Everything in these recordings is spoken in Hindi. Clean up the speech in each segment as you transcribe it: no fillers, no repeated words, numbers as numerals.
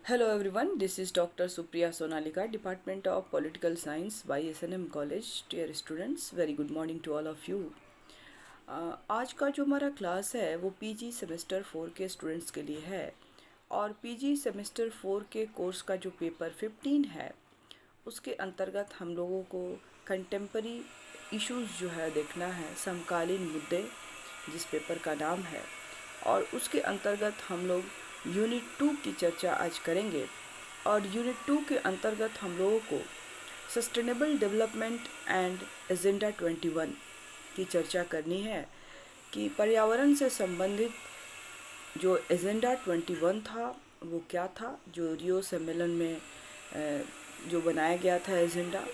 Hello everyone, this is Dr. Supriya Sonalika, Department of Political Science, YSNM College. Dear students, very good morning to all of you. आज का जो हमारा क्लास है वो पीजी सेमेस्टर 4 के स्टूडेंट्स के लिए है और पीजी सेमेस्टर 4 के कोर्स का जो पेपर 15 है उसके अंतर्गत हम लोगों को कंटेम्परी इश्यूज़ जो है देखना है, समकालीन मुद्दे जिस पेपर का नाम है, और उसके अंतर्गत हम लोग यूनिट 2 की चर्चा आज करेंगे। और यूनिट 2 के अंतर्गत हम लोगों को सस्टेनेबल डेवलपमेंट एंड एजेंडा 21 की चर्चा करनी है कि पर्यावरण से संबंधित जो एजेंडा 21 था वो क्या था, जो रियो सम्मेलन में जो बनाया गया था एजेंडा,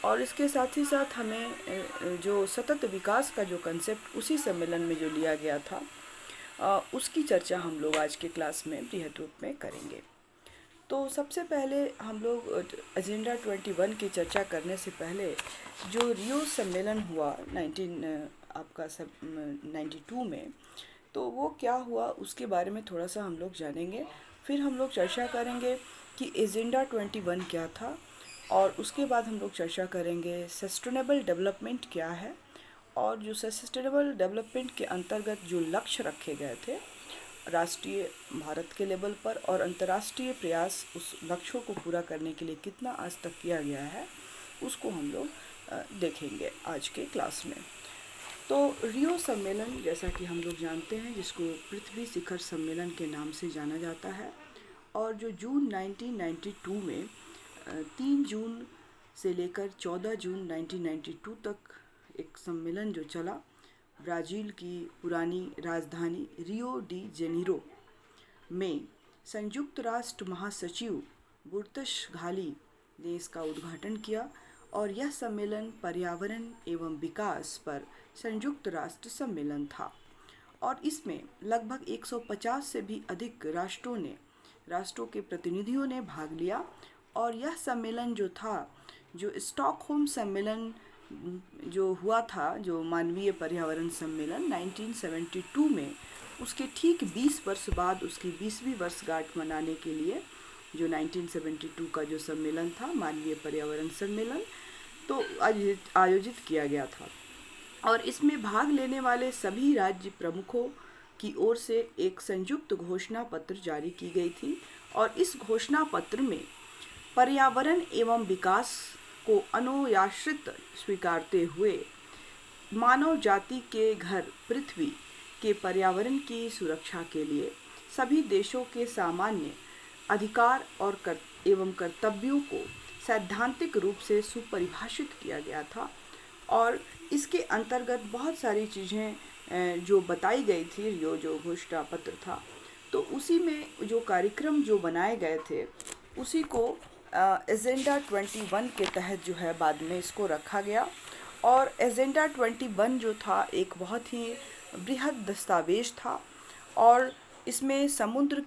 और इसके साथ ही साथ हमें जो सतत विकास का जो कंसेप्ट उसी सम्मेलन में जो लिया गया था उसकी चर्चा हम लोग आज के क्लास में बृहद रूप में करेंगे। तो सबसे पहले हम लोग एजेंडा 21 की चर्चा करने से पहले जो रियो सम्मेलन हुआ 92 में, तो वो क्या हुआ उसके बारे में थोड़ा सा हम लोग जानेंगे। फिर हम लोग चर्चा करेंगे कि एजेंडा 21 क्या था, और उसके बाद हम लोग चर्चा करेंगे सस्टेनेबल डेवलपमेंट क्या है, और जो सस्टेनेबल डेवलपमेंट के अंतर्गत जो लक्ष्य रखे गए थे राष्ट्रीय भारत के लेवल पर और अंतर्राष्ट्रीय प्रयास उस लक्ष्यों को पूरा करने के लिए कितना आज तक किया गया है, उसको हम लोग देखेंगे आज के क्लास में। तो रियो सम्मेलन, जैसा कि हम लोग जानते हैं, जिसको पृथ्वी शिखर सम्मेलन के नाम से जाना जाता है, और जो जून 1992 में 3 जून से लेकर 14 जून 1992 तक एक सम्मेलन जो चला ब्राज़ील की पुरानी राजधानी रियो डी जेनेरो में, संयुक्त राष्ट्र महासचिव बुर्तश घाली ने इसका उद्घाटन किया। और यह सम्मेलन पर्यावरण एवं विकास पर संयुक्त राष्ट्र सम्मेलन था, और इसमें लगभग 150 से भी अधिक राष्ट्रों के प्रतिनिधियों ने भाग लिया। और यह सम्मेलन जो था, जो स्टॉकहोम सम्मेलन जो हुआ था, जो मानवीय पर्यावरण सम्मेलन 1972 में, उसके ठीक 20 वर्ष बाद उसकी 20वीं वर्षगांठ मनाने के लिए जो 1972 का जो सम्मेलन था, मानवीय पर्यावरण सम्मेलन, तो आयोजित किया गया था। और इसमें भाग लेने वाले सभी राज्य प्रमुखों की ओर से एक संयुक्त घोषणा पत्र जारी की गई थी, और इस घोषणा पत्र में पर्यावरण एवं विकास को अनुयाश्रित स्वीकारते हुए मानव जाति के घर पृथ्वी के पर्यावरण की सुरक्षा के लिए सभी देशों के सामान्य अधिकार और एवं कर्तव्यों को सैद्धांतिक रूप से सुपरिभाषित किया गया था। और इसके अंतर्गत बहुत सारी चीज़ें जो बताई गई थी, जो घोषणा पत्र था, तो उसी में जो कार्यक्रम जो बनाए गए थे उसी को एजेंडा 21 के तहत जो है बाद में इसको रखा गया। और एजेंडा 21 जो था एक बहुत ही बृहद दस्तावेज था, और इसमें समुद्र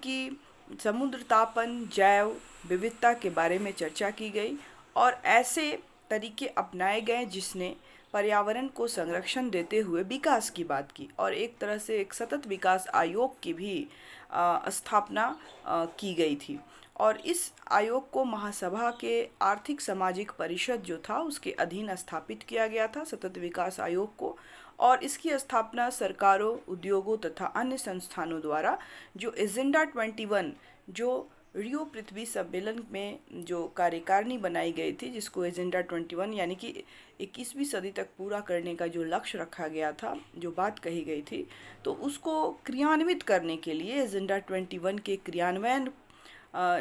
तापन, जैव विविधता के बारे में चर्चा की गई, और ऐसे तरीके अपनाए गए जिसने पर्यावरण को संरक्षण देते हुए विकास की बात की, और एक तरह से एक सतत विकास आयोग की भी स्थापना की गई थी। और इस आयोग को महासभा के आर्थिक सामाजिक परिषद जो था उसके अधीन स्थापित किया गया था, सतत विकास आयोग को। और इसकी स्थापना सरकारों, उद्योगों तथा अन्य संस्थानों द्वारा जो एजेंडा 21 जो रियो पृथ्वी सम्मेलन में जो कार्यकारिणी बनाई गई थी, जिसको एजेंडा 21 यानी कि 21वीं सदी तक पूरा करने का जो लक्ष्य रखा गया था, जो बात कही गई थी, तो उसको क्रियान्वित करने के लिए एजेंडा 21 के क्रियान्वयन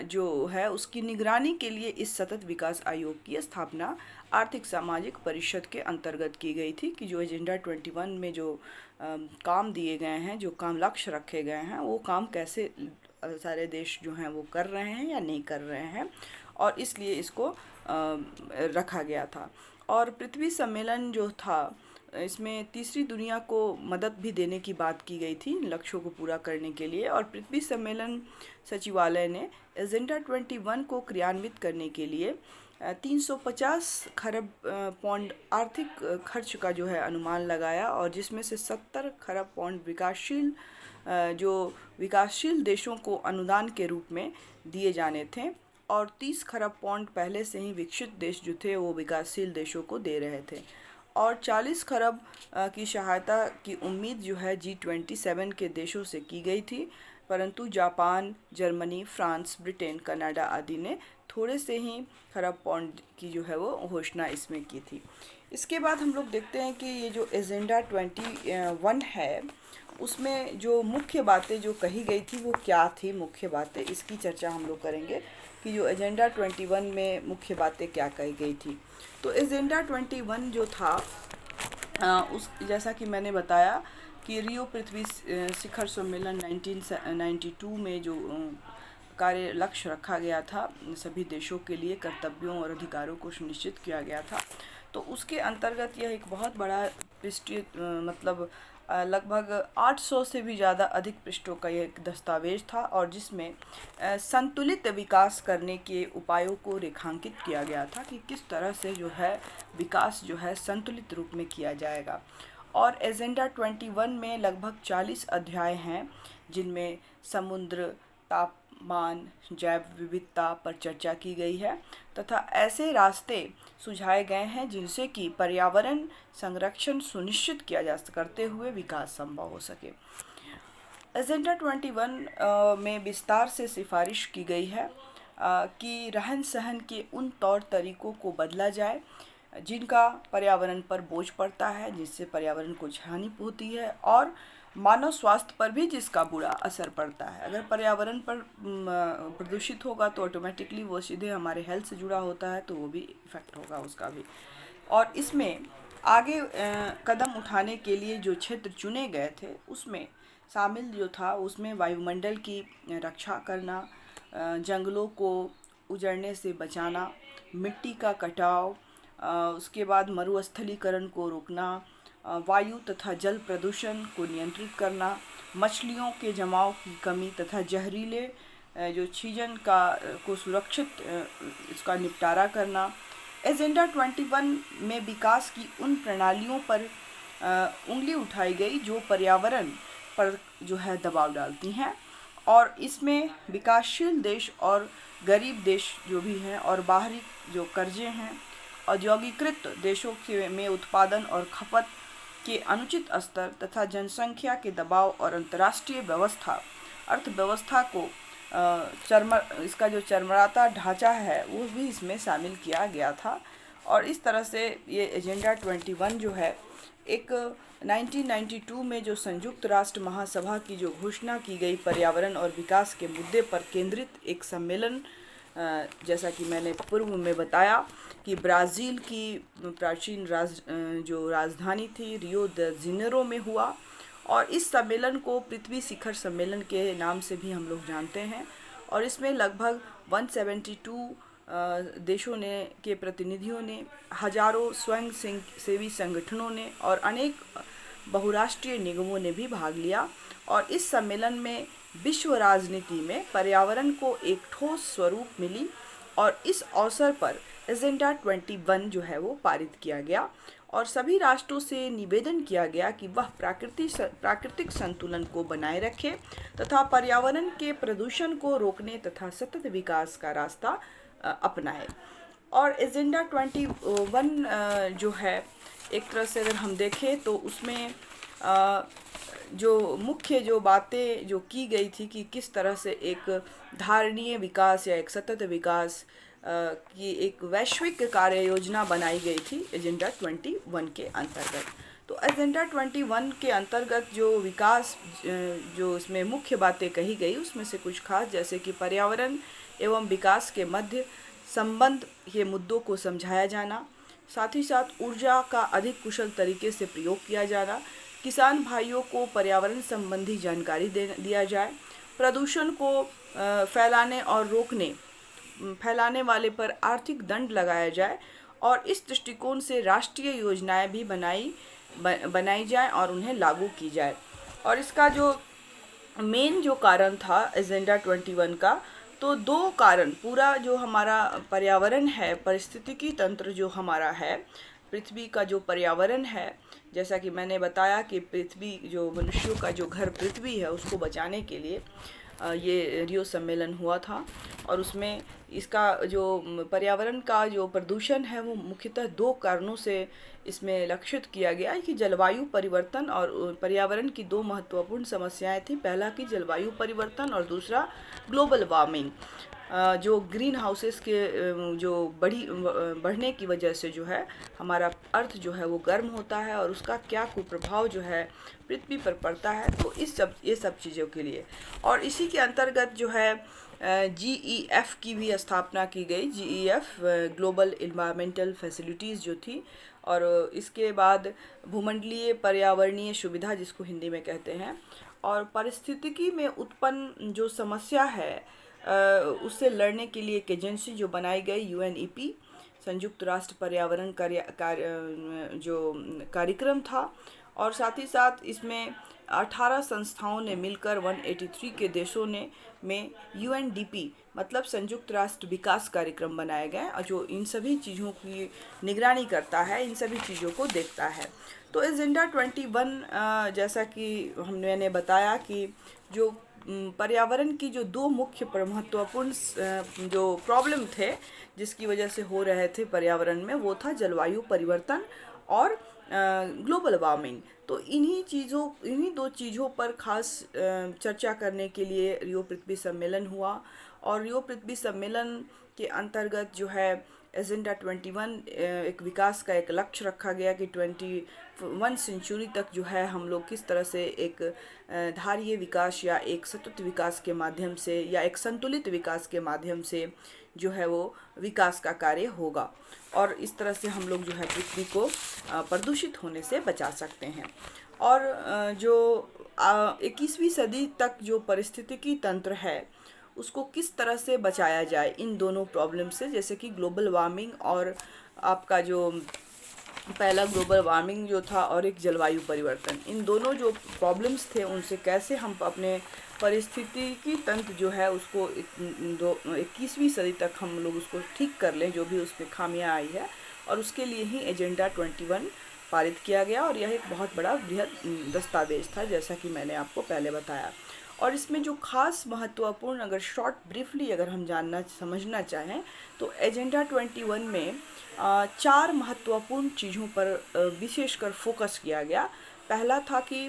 जो है उसकी निगरानी के लिए इस सतत विकास आयोग की स्थापना आर्थिक सामाजिक परिषद के अंतर्गत की गई थी, कि जो एजेंडा 21 में जो काम दिए गए हैं, जो काम लक्ष्य रखे गए हैं, वो काम कैसे सारे देश जो हैं वो कर रहे हैं या नहीं कर रहे हैं, और इसलिए इसको रखा गया था। और पृथ्वी सम्मेलन जो था, इसमें तीसरी दुनिया को मदद भी देने की बात की गई थी लक्ष्यों को पूरा करने के लिए। और पृथ्वी सम्मेलन सचिवालय ने एजेंडा 21 को क्रियान्वित करने के लिए 350 खरब पौंड आर्थिक खर्च का जो है अनुमान लगाया, और जिसमें से 70 खरब पौंड विकासशील जो विकासशील देशों को अनुदान के रूप में दिए जाने थे, और 30 खरब पौंड पहले से ही विकसित देश जो थे वो विकासशील देशों को दे रहे थे, और 40 खरब की सहायता की उम्मीद जो है G27 के देशों से की गई थी, परंतु Japan, Germany, France, Britain, Canada आदि ने थोड़े से ही खरब पौंड की जो है वो घोषणा इसमें की थी। इसके बाद हम लोग देखते हैं कि ये जो एजेंडा 21 है उसमें जो मुख्य बातें जो कही गई थी वो क्या थी, मुख्य बातें, इसकी चर्चा हम लोग करेंगे कि जो एजेंडा 21 में मुख्य बातें क्या कही गई थी। तो एजेंडा 21 जो था उस जैसा कि मैंने बताया कि रियो पृथ्वी शिखर सम्मेलन 1992 में जो कार्य लक्ष्य रखा गया था, सभी देशों के लिए कर्तव्यों और अधिकारों को सुनिश्चित किया गया था, तो उसके अंतर्गत यह एक बहुत बड़ा पृष्ठीय मतलब लगभग 800 से भी ज़्यादा अधिक पृष्ठों का यह एक दस्तावेज था, और जिसमें संतुलित विकास करने के उपायों को रेखांकित किया गया था कि किस तरह से जो है विकास जो है संतुलित रूप में किया जाएगा। और एजेंडा 21 में लगभग 40 अध्याय हैं, जिनमें समुद्र, तापमान, जैव विविधता पर चर्चा की गई है तथा ऐसे रास्ते सुझाए गए हैं जिनसे कि पर्यावरण संरक्षण सुनिश्चित किया जा करते हुए विकास संभव हो सके। एजेंडा 21 में विस्तार से सिफारिश की गई है कि रहन सहन के उन तौर तरीकों को बदला जाए जिनका पर्यावरण पर बोझ पड़ता है, जिससे पर्यावरण को हानि होती है और मानव स्वास्थ्य पर भी जिसका बुरा असर पड़ता है। अगर पर्यावरण पर प्रदूषित होगा तो ऑटोमेटिकली वो सीधे हमारे हेल्थ से जुड़ा होता है, तो वो भी इफ़ेक्ट होगा उसका भी। और इसमें आगे कदम उठाने के लिए जो क्षेत्र चुने गए थे उसमें शामिल जो था उसमें वायुमंडल की रक्षा करना, जंगलों को उजड़ने से बचाना, मिट्टी का कटाव, उसके बाद मरुस्थलीकरण को रोकना, वायु तथा जल प्रदूषण को नियंत्रित करना, मछलियों के जमाव की कमी तथा जहरीले जो छीजन को सुरक्षित इसका निपटारा करना। एजेंडा 21 में विकास की उन प्रणालियों पर उंगली उठाई गई जो पर्यावरण पर जो है दबाव डालती हैं, और इसमें विकासशील देश और गरीब देश जो भी हैं और बाहरी जो कर्जे हैं, औद्योगिकृत देशों में उत्पादन और खपत के अनुचित स्तर तथा जनसंख्या के दबाव और अंतर्राष्ट्रीय अर्थव्यवस्था को इसका जो चरमराता ढांचा है वो भी इसमें शामिल किया गया था। और इस तरह से ये एजेंडा 21 जो है एक 1992 में जो संयुक्त राष्ट्र महासभा की जो घोषणा की गई पर्यावरण और विकास के मुद्दे पर केंद्रित एक सम्मेलन, जैसा कि मैंने पूर्व में बताया कि ब्राज़ील की प्राचीन जो राजधानी थी रियो द जेनेरो में हुआ, और इस सम्मेलन को पृथ्वी शिखर सम्मेलन के नाम से भी हम लोग जानते हैं। और इसमें लगभग 172 देशों के प्रतिनिधियों ने, हजारों स्वयं सेवी संगठनों ने और अनेक बहुराष्ट्रीय निगमों ने भी भाग लिया। और इस सम्मेलन में विश्व राजनीति में पर्यावरण को एक ठोस स्वरूप मिली, और इस अवसर पर एजेंडा 21 जो है वो पारित किया गया, और सभी राष्ट्रों से निवेदन किया गया कि वह प्राकृतिक संतुलन को बनाए रखे तथा पर्यावरण के प्रदूषण को रोकने तथा सतत विकास का रास्ता अपनाए। और एजेंडा 21 जो है एक तरह से अगर हम देखें तो उसमें जो मुख्य जो बातें जो की गई थी कि किस तरह से एक धारणीय विकास या एक सतत विकास की एक वैश्विक कार्य योजना बनाई गई थी एजेंडा 21 के अंतर्गत। तो एजेंडा 21 के अंतर्गत जो विकास जो इसमें मुख्य बातें कही गई उसमें से कुछ खास, जैसे कि पर्यावरण एवं विकास के मध्य संबंध के मुद्दों को समझाया जाना, साथ ही साथ ऊर्जा का अधिक कुशल तरीके से प्रयोग किया जाना, किसान भाइयों को पर्यावरण संबंधी जानकारी दिया जाए, प्रदूषण को फैलाने वाले पर आर्थिक दंड लगाया जाए, और इस दृष्टिकोण से राष्ट्रीय योजनाएं भी बनाई जाए और उन्हें लागू की जाए। और इसका जो मेन जो कारण था एजेंडा 21 का, तो 2 कारण, पूरा जो हमारा पर्यावरण है, पारिस्थितिकी तंत्र जो हमारा है, पृथ्वी का जो पर्यावरण है, जैसा कि मैंने बताया कि पृथ्वी जो मनुष्यों का जो घर पृथ्वी है उसको बचाने के लिए ये रियो सम्मेलन हुआ था। और उसमें इसका जो पर्यावरण का जो प्रदूषण है वो मुख्यतः दो कारणों से इसमें लक्षित किया गया है कि जलवायु परिवर्तन और पर्यावरण की दो महत्वपूर्ण समस्याएं थी। पहला कि जलवायु परिवर्तन और दूसरा ग्लोबल वार्मिंग। जो ग्रीन हाउसेस के जो बढ़ने की वजह से जो है हमारा अर्थ जो है वो गर्म होता है और उसका क्या कुप्रभाव जो है पृथ्वी पर पड़ता है। तो ये सब चीज़ों के लिए और इसी के अंतर्गत जो है GEF की भी स्थापना की गई। GEF ग्लोबल इन्वायरमेंटल फैसिलिटीज़ जो थी, और इसके बाद भूमंडलीय पर्यावरणीय सुविधा जिसको हिंदी में कहते हैं, और पारिस्थितिकी में उत्पन्न जो समस्या है उससे लड़ने के लिए एक एजेंसी जो बनाई गई UNEP, संयुक्त राष्ट्र पर्यावरण जो कार्यक्रम था। और साथ ही साथ इसमें 18 संस्थाओं ने मिलकर 183 के देशों ने में UNDP मतलब संयुक्त राष्ट्र विकास कार्यक्रम बनाए गए और जो इन सभी चीज़ों की निगरानी करता है, इन सभी चीज़ों को देखता है। तो एजेंडा 21 जैसा कि मैंने बताया कि जो पर्यावरण की जो दो मुख्य महत्वपूर्ण जो प्रॉब्लम थे जिसकी वजह से हो रहे थे पर्यावरण में, वो था जलवायु परिवर्तन और ग्लोबल वार्मिंग। तो इन्हीं दो चीज़ों पर खास चर्चा करने के लिए रियो पृथ्वी सम्मेलन हुआ। और रियो पृथ्वी सम्मेलन के अंतर्गत जो है एजेंडा 21 एक विकास का एक लक्ष्य रखा गया कि 21 सेंचुरी तक जो है हम लोग किस तरह से एक धारणीय विकास या एक सतत विकास के माध्यम से या एक संतुलित विकास के माध्यम से जो है वो विकास का कार्य होगा, और इस तरह से हम लोग जो है पृथ्वी को प्रदूषित होने से बचा सकते हैं। और जो 21वीं सदी तक जो पारिस्थितिकी तंत्र है उसको किस तरह से बचाया जाए इन दोनों प्रॉब्लम से, जैसे कि ग्लोबल वार्मिंग और आपका जो पहला ग्लोबल वार्मिंग जो था और एक जलवायु परिवर्तन, इन दोनों जो प्रॉब्लम्स थे उनसे कैसे हम अपने पारिस्थितिकी तंत्र जो है उसको 21वीं सदी तक हम लोग उसको ठीक कर लें, जो भी उसमें खामियां आई है। और उसके लिए ही एजेंडा 21 पारित किया गया और यह एक बहुत बड़ा बृहद दस्तावेज था जैसा कि मैंने आपको पहले बताया। और इसमें जो खास महत्वपूर्ण अगर शॉर्ट ब्रीफली अगर हम समझना चाहें तो एजेंडा 21 में 4 महत्वपूर्ण चीज़ों पर विशेषकर फोकस किया गया। पहला था कि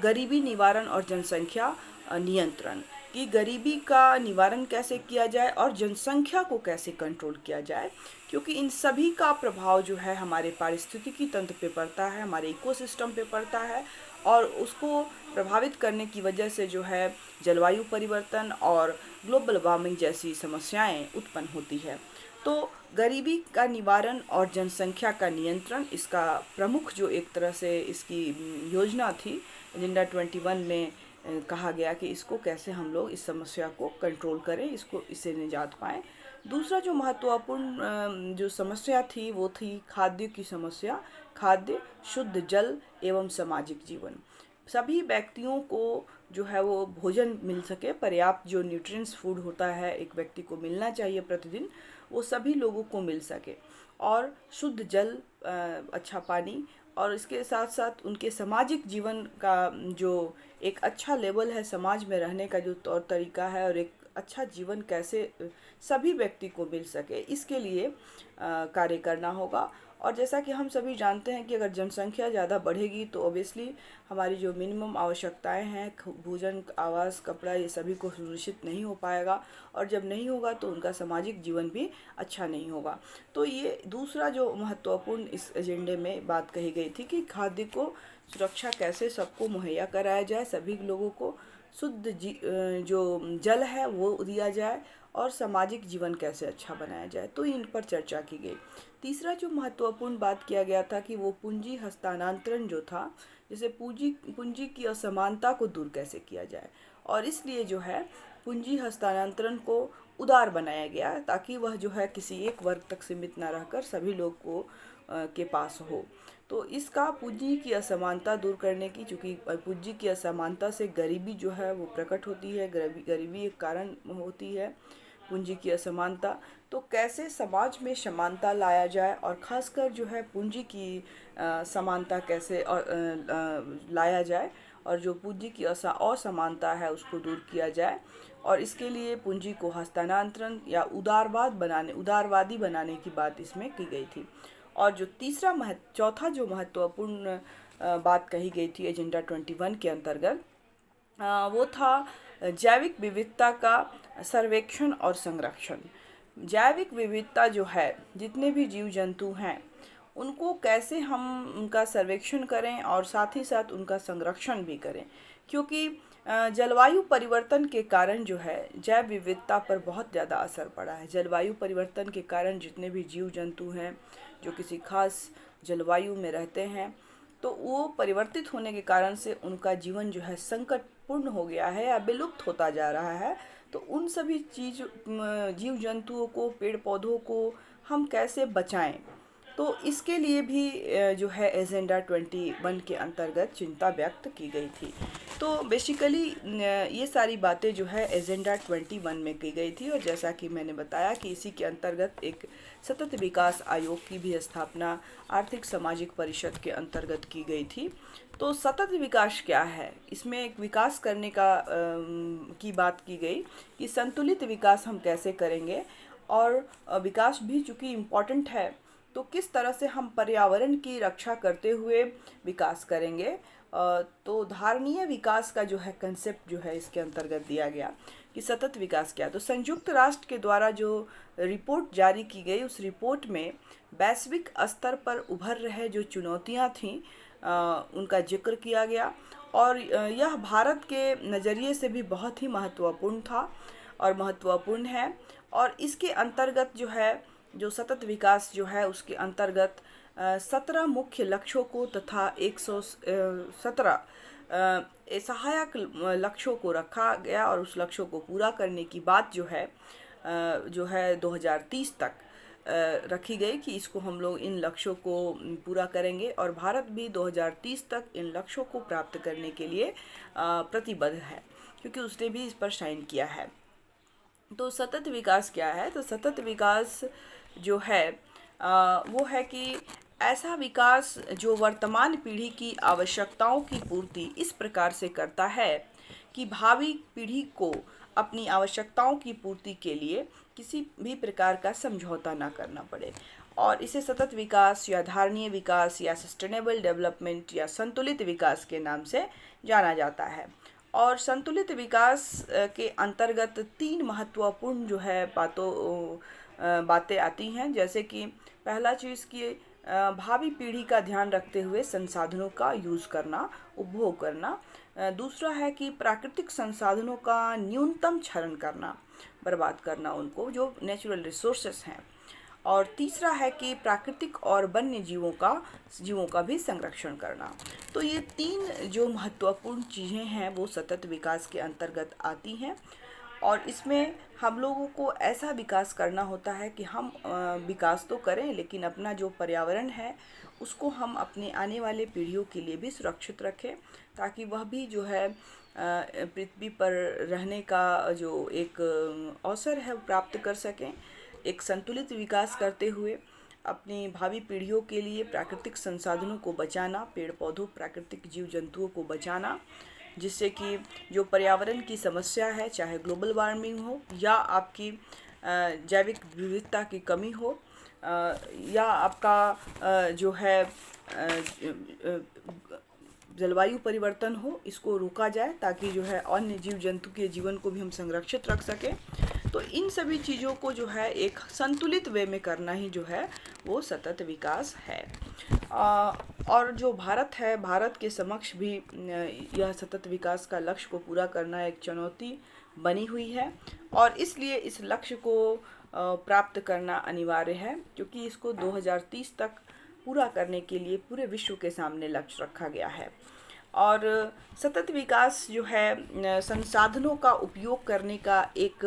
गरीबी निवारण और जनसंख्या नियंत्रण, कि गरीबी का निवारण कैसे किया जाए और जनसंख्या को कैसे कंट्रोल किया जाए, क्योंकि इन सभी का प्रभाव जो है हमारे पारिस्थितिकी तंत्र पे पड़ता है, हमारे इकोसिस्टम पे पड़ता है, और उसको प्रभावित करने की वजह से जो है जलवायु परिवर्तन और ग्लोबल वार्मिंग जैसी समस्याएं उत्पन्न होती है। तो गरीबी का निवारण और जनसंख्या का नियंत्रण इसका प्रमुख जो एक तरह से इसकी योजना थी एजेंडा 21 में कहा गया कि इसको कैसे हम लोग इस समस्या को कंट्रोल करें, इससे निजात पाएँ। दूसरा जो महत्वपूर्ण जो समस्या थी वो थी खाद्य की समस्या, खाद्य, शुद्ध जल एवं सामाजिक जीवन। सभी व्यक्तियों को जो है वो भोजन मिल सके, पर्याप्त जो न्यूट्रिएंट्स फूड होता है एक व्यक्ति को मिलना चाहिए प्रतिदिन, वो सभी लोगों को मिल सके, और शुद्ध जल, अच्छा पानी, और इसके साथ साथ उनके सामाजिक जीवन का जो एक अच्छा लेवल है समाज में रहने का जो तौर तरीका है और एक अच्छा जीवन कैसे सभी व्यक्ति को मिल सके, इसके लिए कार्य करना होगा। और जैसा कि हम सभी जानते हैं कि अगर जनसंख्या ज़्यादा बढ़ेगी तो ऑब्वियसली हमारी जो मिनिमम आवश्यकताएं हैं, भोजन, आवास, कपड़ा, ये सभी को सुनिश्चित नहीं हो पाएगा, और जब नहीं होगा तो उनका सामाजिक जीवन भी अच्छा नहीं होगा। तो ये दूसरा जो महत्वपूर्ण इस एजेंडे में बात कही गई थी कि खाद्य को सुरक्षा कैसे सबको मुहैया कराया जाए, सभी लोगों को शुद्ध जो जल है वो दिया जाए, और सामाजिक जीवन कैसे अच्छा बनाया जाए, तो इन पर चर्चा की गई। तीसरा जो महत्वपूर्ण बात किया गया था कि वो पूंजी हस्तांतरण जो था, जैसे पूंजी की असमानता को दूर कैसे किया जाए, और इसलिए जो है पूंजी हस्तांतरण को उदार बनाया गया ताकि वह जो है किसी एक वर्ग तक सीमित ना रहकर सभी लोग को के पास हो। तो इसका पूंजी की असमानता दूर करने की, चूँकि पूंजी की असमानता से गरीबी जो है वो प्रकट होती है, गरीबी एक कारण होती है, पूंजी की असमानता, तो कैसे समाज में समानता लाया जाए और ख़ासकर जो है पूंजी की समानता कैसे लाया जाए, और जो पूंजी की असमानता है उसको दूर किया जाए, और इसके लिए पूंजी को हस्तांतरण या उदारवादी बनाने की बात इसमें की गई थी। और जो चौथा जो महत्वपूर्ण बात कही गई थी एजेंडा 21 के अंतर्गत, वो था जैविक विविधता का सर्वेक्षण और संरक्षण। जैविक विविधता जो है, जितने भी जीव जंतु हैं उनको कैसे हम उनका सर्वेक्षण करें और साथ ही साथ उनका संरक्षण भी करें, क्योंकि जलवायु परिवर्तन के कारण जो है जैव विविधता पर बहुत ज़्यादा असर पड़ा है। जलवायु परिवर्तन के कारण जितने भी जीव जंतु हैं जो किसी खास जलवायु में रहते हैं, तो वो परिवर्तित होने के कारण से उनका जीवन जो है संकटपूर्ण हो गया है या विलुप्त होता जा रहा है। तो उन सभी जीव जंतुओं को, पेड़ पौधों को हम कैसे बचाएं, तो इसके लिए भी जो है एजेंडा 21 के अंतर्गत चिंता व्यक्त की गई थी। तो बेसिकली ये सारी बातें जो है एजेंडा 21 में की गई थी, और जैसा कि मैंने बताया कि इसी के अंतर्गत एक सतत विकास आयोग की भी स्थापना आर्थिक सामाजिक परिषद के अंतर्गत की गई थी। तो सतत विकास क्या है, इसमें एक विकास करने की बात की गई कि संतुलित विकास हम कैसे करेंगे, और विकास भी चूँकि इम्पॉर्टेंट है तो किस तरह से हम पर्यावरण की रक्षा करते हुए विकास करेंगे। तो धारणीय विकास का जो है कंसेप्ट जो है इसके अंतर्गत दिया गया कि सतत विकास क्या। तो संयुक्त राष्ट्र के द्वारा जो रिपोर्ट जारी की गई, उस रिपोर्ट में वैश्विक स्तर पर उभर रहे जो चुनौतियां थीं उनका जिक्र किया गया, और यह भारत के नज़रिए से भी बहुत ही महत्वपूर्ण था और महत्वपूर्ण है। और इसके अंतर्गत जो है जो सतत विकास जो है उसके अंतर्गत 17 मुख्य लक्ष्यों को तथा 117 सहायक लक्ष्यों को रखा गया, और उस लक्ष्यों को पूरा करने की बात जो है 2030 तक रखी गई कि इसको हम लोग इन लक्ष्यों को पूरा करेंगे, और भारत भी 2030 तक इन लक्ष्यों को प्राप्त करने के लिए प्रतिबद्ध है, क्योंकि उसने भी इस पर साइन किया है। तो सतत विकास क्या है, तो सतत विकास जो है वो है कि ऐसा विकास जो वर्तमान पीढ़ी की आवश्यकताओं की पूर्ति इस प्रकार से करता है कि भावी पीढ़ी को अपनी आवश्यकताओं की पूर्ति के लिए किसी भी प्रकार का समझौता ना करना पड़े, और इसे सतत विकास या धारणीय विकास या सस्टेनेबल डेवलपमेंट या संतुलित विकास के नाम से जाना जाता है। और संतुलित विकास के अंतर्गत 3 महत्वपूर्ण जो है बातें आती हैं, जैसे कि पहला चीज़ कि भावी पीढ़ी का ध्यान रखते हुए संसाधनों का यूज़ करना, उपभोग करना। दूसरा है कि प्राकृतिक संसाधनों का न्यूनतम क्षरण करना, बर्बाद करना उनको, जो नेचुरल रिसोर्सेस हैं। और तीसरा है कि प्राकृतिक और वन्य जीवों का भी संरक्षण करना। तो ये 3 जो महत्वपूर्ण चीज़ें हैं वो सतत विकास के अंतर्गत आती हैं, और इसमें हम लोगों को ऐसा विकास करना होता है कि हम विकास तो करें, लेकिन अपना जो पर्यावरण है उसको हम अपने आने वाले पीढ़ियों के लिए भी सुरक्षित रखें, ताकि वह भी जो है पृथ्वी पर रहने का जो एक अवसर है वो प्राप्त कर सकें। एक संतुलित विकास करते हुए अपनी भावी पीढ़ियों के लिए प्राकृतिक संसाधनों को बचाना, पेड़ पौधों, प्राकृतिक जीव जंतुओं को बचाना, जिससे कि जो पर्यावरण की समस्या है, चाहे ग्लोबल वार्मिंग हो या आपकी जैविक विविधता की कमी हो, या आपका जो है जलवायु परिवर्तन हो, इसको रोका जाए, ताकि जो है अन्य जीव जंतु के जीवन को भी हम संरक्षित रख सकें। तो इन सभी चीज़ों को जो है एक संतुलित वे में करना ही जो है वो सतत विकास है। और जो भारत है, भारत के समक्ष भी यह सतत विकास का लक्ष्य को पूरा करना एक चुनौती बनी हुई है, और इसलिए इस लक्ष्य को प्राप्त करना अनिवार्य है, क्योंकि इसको 2030 तक पूरा करने के लिए पूरे विश्व के सामने लक्ष्य रखा गया है। और सतत विकास जो है संसाधनों का उपयोग करने का एक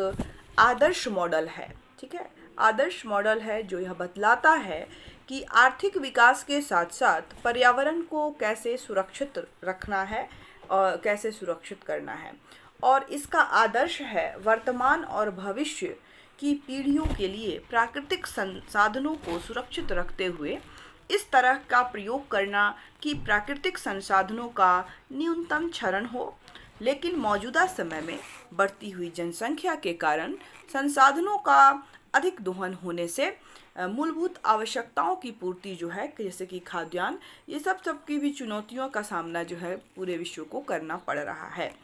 आदर्श मॉडल है, ठीक है, आदर्श मॉडल है जो यह बतलाता है कि आर्थिक विकास के साथ साथ पर्यावरण को कैसे सुरक्षित रखना है और कैसे सुरक्षित करना है। और इसका आदर्श है वर्तमान और भविष्य कि पीढ़ियों के लिए प्राकृतिक संसाधनों को सुरक्षित रखते हुए इस तरह का प्रयोग करना कि प्राकृतिक संसाधनों का न्यूनतम क्षरण हो। लेकिन मौजूदा समय में बढ़ती हुई जनसंख्या के कारण संसाधनों का अधिक दोहन होने से मूलभूत आवश्यकताओं की पूर्ति जो है, जैसे कि खाद्यान्न, ये सब की भी चुनौतियों का सामना जो है पूरे विश्व को करना पड़ रहा है।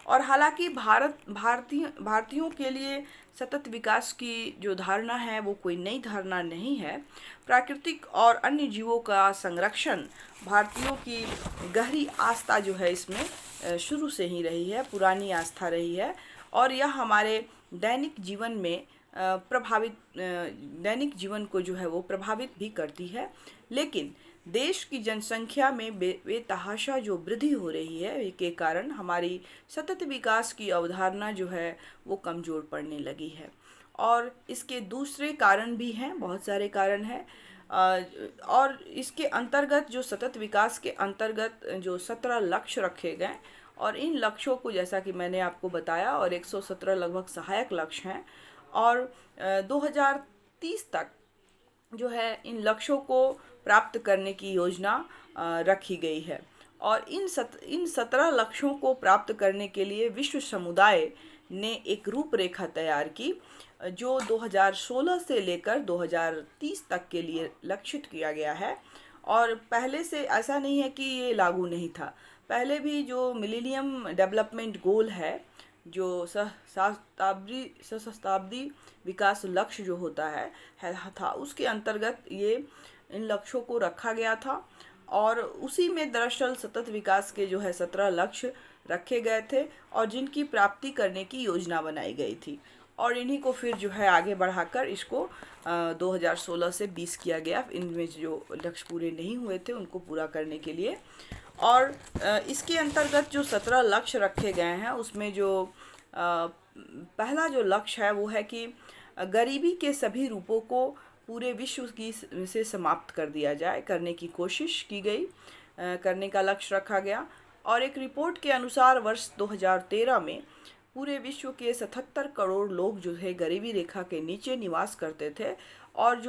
और हालांकि भारतीयों के लिए सतत विकास की जो धारणा है वो कोई नई धारणा नहीं है। प्राकृतिक और अन्य जीवों का संरक्षण भारतीयों की गहरी आस्था जो है इसमें शुरू से ही रही है, पुरानी आस्था रही है। और यह हमारे दैनिक जीवन में दैनिक जीवन को जो है वो प्रभावित भी करती है। लेकिन देश की जनसंख्या में बेतहाशा जो वृद्धि हो रही है के कारण हमारी सतत विकास की अवधारणा जो है वो कमज़ोर पड़ने लगी है। और इसके दूसरे कारण भी हैं, बहुत सारे कारण हैं। और इसके अंतर्गत जो सतत विकास के अंतर्गत जो 17 लक्ष्य रखे गए, और इन लक्ष्यों को जैसा कि मैंने आपको बताया, और 117 लगभग सहायक लक्ष्य हैं। और 2030 तक जो है इन लक्ष्यों को प्राप्त करने की योजना रखी गई है। और इन 17 लक्ष्यों को प्राप्त करने के लिए विश्व समुदाय ने एक रूपरेखा तैयार की, जो 2016 से लेकर 2030 तक के लिए लक्षित किया गया है। और पहले से ऐसा नहीं है कि ये लागू नहीं था, पहले भी जो मिलेनियम डेवलपमेंट गोल है, जो सहस्त्राब्दी विकास लक्ष्य जो होता है था, उसके अंतर्गत ये इन लक्ष्यों को रखा गया था। और उसी में दरअसल सतत विकास के जो है 17 लक्ष्य रखे गए थे और जिनकी प्राप्ति करने की योजना बनाई गई थी। और इन्हीं को फिर जो है आगे बढ़ाकर इसको 2016 से 20 किया गया, इनमें जो लक्ष्य पूरे नहीं हुए थे उनको पूरा करने के लिए। और इसके अंतर्गत जो 17 लक्ष्य रखे गए हैं उसमें जो पहला जो लक्ष्य है वो है कि गरीबी के सभी रूपों को पूरे विश्व की से समाप्त कर दिया जाए, करने की कोशिश की गई, करने का लक्ष्य रखा गया। और एक रिपोर्ट के अनुसार वर्ष 2013 में पूरे विश्व के 77 करोड़ लोग जो है गरीबी रेखा के नीचे निवास करते थे। और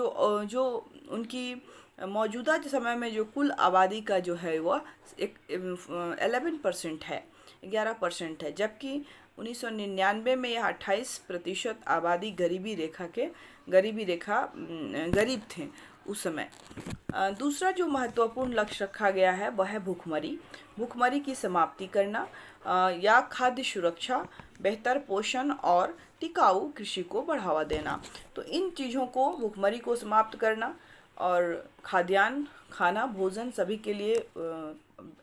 जो उनकी मौजूदा समय में जो कुल आबादी का जो है वह 11% है, 11% है, जबकि 1999 में यह 28% आबादी गरीब थे उस समय। दूसरा जो महत्वपूर्ण लक्ष्य रखा गया है वह है भूखमरी की समाप्ति करना, या खाद्य सुरक्षा, बेहतर पोषण और टिकाऊ कृषि को बढ़ावा देना। तो इन चीज़ों को, भूखमरी को समाप्त करना और खाद्यान्न खाना, भोजन सभी के लिए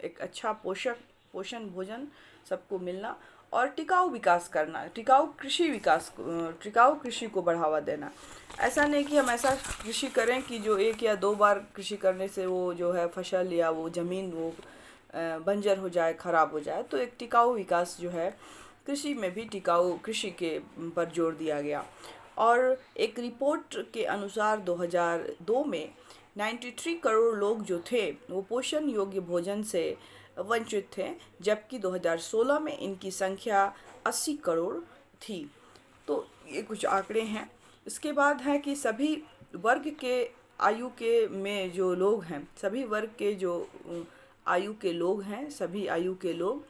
एक अच्छा पोषण भोजन सबको मिलना, और टिकाऊ विकास करना, टिकाऊ कृषि को बढ़ावा देना। ऐसा नहीं कि हम ऐसा कृषि करें कि जो 1 या 2 बार कृषि करने से वो जो है फसल या वो ज़मीन वो बंजर हो जाए, ख़राब हो जाए। तो एक टिकाऊ विकास जो है कृषि में भी टिकाऊ कृषि के पर जोर दिया गया। और एक रिपोर्ट के अनुसार 2002 में 93 करोड़ लोग जो थे वो पोषण योग्य भोजन से वंचित थे, जबकि 2016 में इनकी संख्या 80 करोड़ थी। तो ये कुछ आंकड़े हैं। इसके बाद है कि सभी वर्ग के आयु के में जो लोग हैं, सभी वर्ग के जो आयु के लोग हैं, सभी आयु के लोग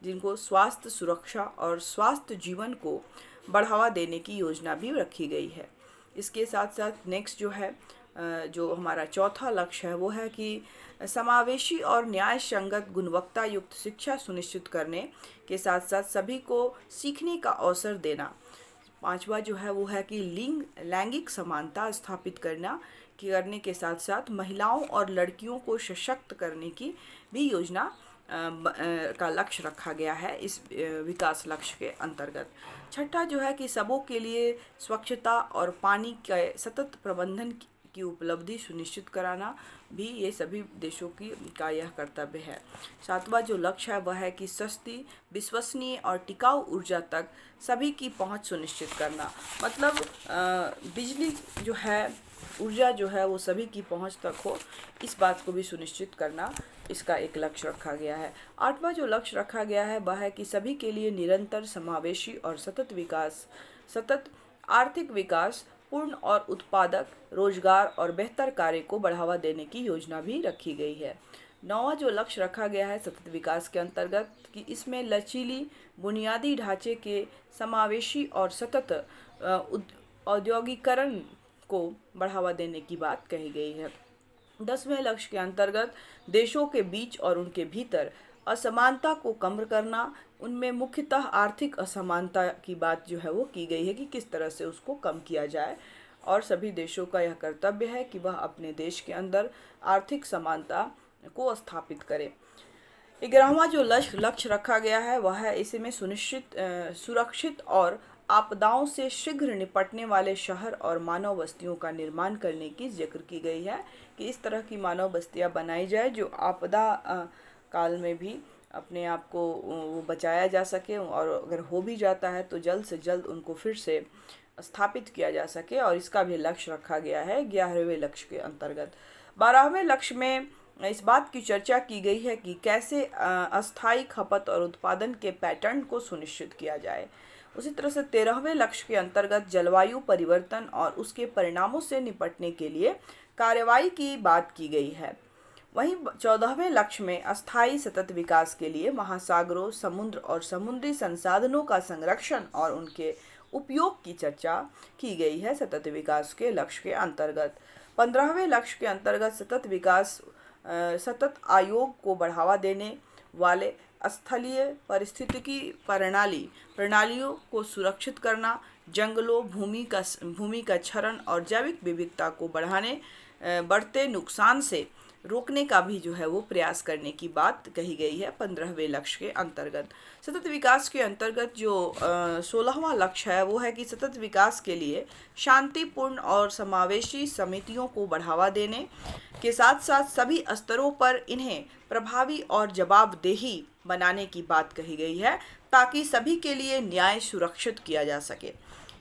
जिनको स्वास्थ्य सुरक्षा और स्वास्थ्य जीवन को बढ़ावा देने की योजना भी रखी गई है। इसके साथ साथ नेक्स्ट जो है जो हमारा चौथा लक्ष्य है वो है कि समावेशी और न्याय संगत गुणवत्ता युक्त शिक्षा सुनिश्चित करने के साथ साथ सभी को सीखने का अवसर देना। पांचवा जो है वो है कि लैंगिक समानता स्थापित करने के साथ साथ महिलाओं और लड़कियों को सशक्त करने की भी योजना का लक्ष्य रखा गया है इस विकास लक्ष्य के अंतर्गत। छठा जो है कि सबों के लिए स्वच्छता और पानी के सतत प्रबंधन की उपलब्धि सुनिश्चित कराना भी ये सभी देशों का यह कर्तव्य है। सातवां जो लक्ष्य है वह है कि सस्ती, विश्वसनीय और टिकाऊ ऊर्जा तक सभी की पहुंच सुनिश्चित करना। मतलब बिजली जो है, ऊर्जा जो है वो सभी की पहुंच तक हो, इस बात को भी सुनिश्चित करना इसका एक लक्ष्य रखा गया है। आठवां जो लक्ष्य रखा गया है वह है कि सभी के लिए निरंतर समावेशी और सतत आर्थिक विकास, पूर्ण और उत्पादक रोजगार और बेहतर कार्य को बढ़ावा देने की योजना भी रखी गई है। 9वां जो लक्ष्य रखा गया है सतत विकास के अंतर्गत कि इसमें लचीली बुनियादी ढांचे के समावेशी और सतत औद्योगिकरण को बढ़ावा देने की बात कही गई है। 10वें लक्ष्य के अंतर्गत देशों के बीच और उनके भीतर असमानता को कम करना, उनमें मुख्यतः आर्थिक असमानता की बात जो है वो की गई है कि किस तरह से उसको कम किया जाए और सभी देशों का यह कर्तव्य है कि वह अपने देश के अंदर आर्थिक समानता को स्थापित करें। 11वां जो लक्ष्य रखा गया है वह है इसमें सुरक्षित और आपदाओं से शीघ्र निपटने वाले शहर और मानव बस्तियों का निर्माण करने की जिक्र की गई है कि इस तरह की मानव बस्तियां बनाई जाए जो आपदा काल में भी अपने आप को वो बचाया जा सके और अगर हो भी जाता है तो जल्द से जल्द उनको फिर से स्थापित किया जा सके, और इसका भी लक्ष्य रखा गया है 11वें लक्ष्य के अंतर्गत। 12वें लक्ष्य में इस बात की चर्चा की गई है कि कैसे अस्थायी खपत और उत्पादन के पैटर्न को सुनिश्चित किया जाए। उसी तरह से 13वें लक्ष्य के अंतर्गत जलवायु परिवर्तन और उसके परिणामों से निपटने के लिए कार्रवाई की बात की गई है। वहीं 14वें लक्ष्य में अस्थायी सतत विकास के लिए महासागरों, समुद्र और समुद्री संसाधनों का संरक्षण और उनके उपयोग की चर्चा की गई है सतत विकास के लक्ष्य के अंतर्गत। 15वें लक्ष्य के अंतर्गत सतत आयोग को बढ़ावा देने वाले स्थलीय पारिस्थितिकी प्रणालियों को सुरक्षित करना, जंगलों, भूमि का क्षरण और जैविक विविधता को बढ़ते नुकसान से रोकने का भी जो है वो प्रयास करने की बात कही गई है 15वें लक्ष्य के अंतर्गत। सतत विकास के अंतर्गत जो 16वां लक्ष्य है वो है कि सतत विकास के लिए शांतिपूर्ण और समावेशी समितियों को बढ़ावा देने के साथ साथ सभी स्तरों पर इन्हें प्रभावी और जवाबदेही बनाने की बात कही गई है ताकि सभी के लिए न्याय सुरक्षित किया जा सके।